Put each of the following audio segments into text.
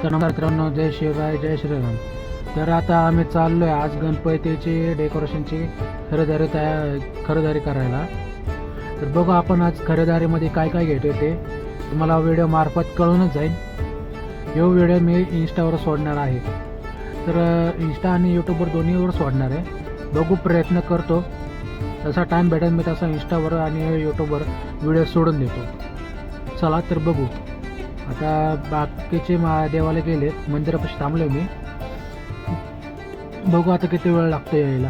तर नमस्कार मित्रांनो, जय शिवराय, जय श्रीराम. तर आता आम्ही चाललो आहे आज गणपतीची डेकोरेशनची खरेदी करायला. तर बघू आपण आज खरेदीमध्ये काय काय घेतो ते तुम्हाला व्हिडिओ मार्फत कळूनच जाईल. यो व्हिडिओ मी इंस्टावर सोडणार आहे. तर इंस्टा आणि यूट्यूबवर दोन्हीवर सोडणार आहे. बघू प्रयत्न करतो, जसा टाईम भेटेल मी तसा इंस्टावर आणि यूट्यूबवर व्हिडिओ सोडून देतो. चला तर बघू. आता बाकीचे महादेवाला गेले, मंदिरापाशी थांबलो मी. बघू आता किती वेळ लागतो यायला.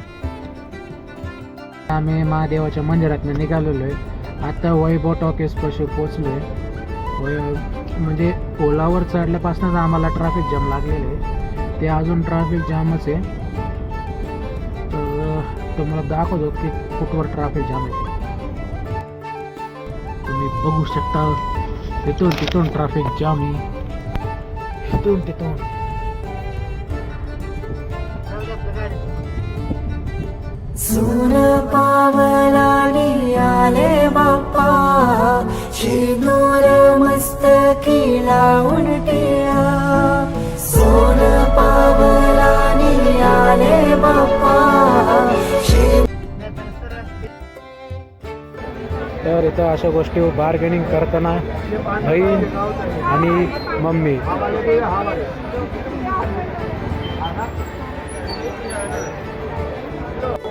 आम्ही महादेवाच्या मंदिरात निघालेलो आहे. आता वैभव टॉकीजपाशी पोचलो आहे. म्हणजे ओलावर चढल्यापासूनच आम्हाला ट्रॅफिक जाम लागलेलं आहे. ते अजून ट्रॅफिक जामच आहे. तर तुम्हाला दाखवतो की कुठवर ट्रॅफिक जाम आहे. तुम्ही बघू शकता तिथून ट्रॅफिक जाम आहे. तिथून सोन पावलानी आले बाप्पा, शिनूर मस्तकी लावून टिया. सोन पावलानी आले बाप्पा. तर इथं अशा गोष्टी बार्गेनिंग करताना बहीण आणि मम्मी.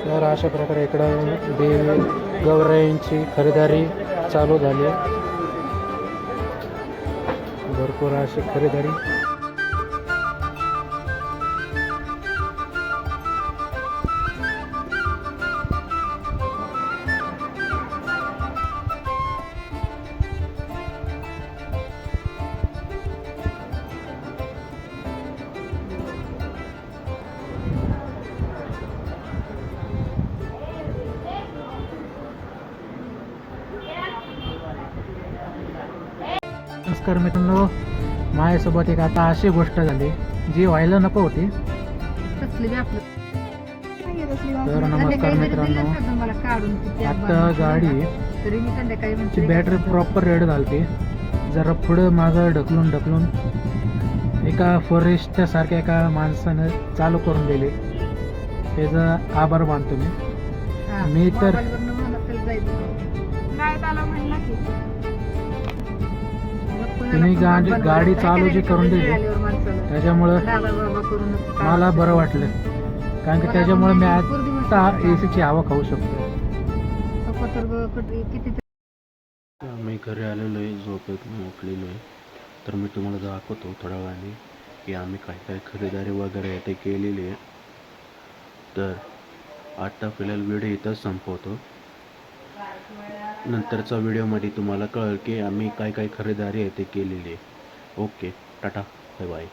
तर अशा प्रकारे इकडं देवी गौराईंची खरेदी चालू झाली आहे. भरपूर अशी खरेदी. नमस्कार मित्रांनो, माझ्यासोबत एक आता अशी गोष्ट झाली जी व्हायला नको होती. तर नमस्कार मित्रांनो, आता गाडीची बॅटरी प्रॉपर रेड झाली. जरा पुढं मागं ढकलून एका फॉरेस्टच्या सारख्या एका माणसानं चालू करून दिले. त्याचा आभार मानतो मी तर. तिने गाडी चालू जी करून दिली त्याच्यामुळं मला बरं वाटलं, कारण की त्याच्यामुळे मी आता एसीची हवा खाऊ शकतो. मी घरी आलेलो आहे, झोपेतून उठलेलो आहे. तर मी तुम्हाला दाखवतो थोड्या वेळाने की आम्ही काय काय खरेदी वगैरे ते केलेली आहे. तर आता फिलहाल व्हिडिओ इथंच संपवतो. नंतरचा व्हिडिओमध्ये तुम्हाला कळेल की आम्ही काय काय खरेदी आहे ते केलेली आहे. Okay, tata, bye bye.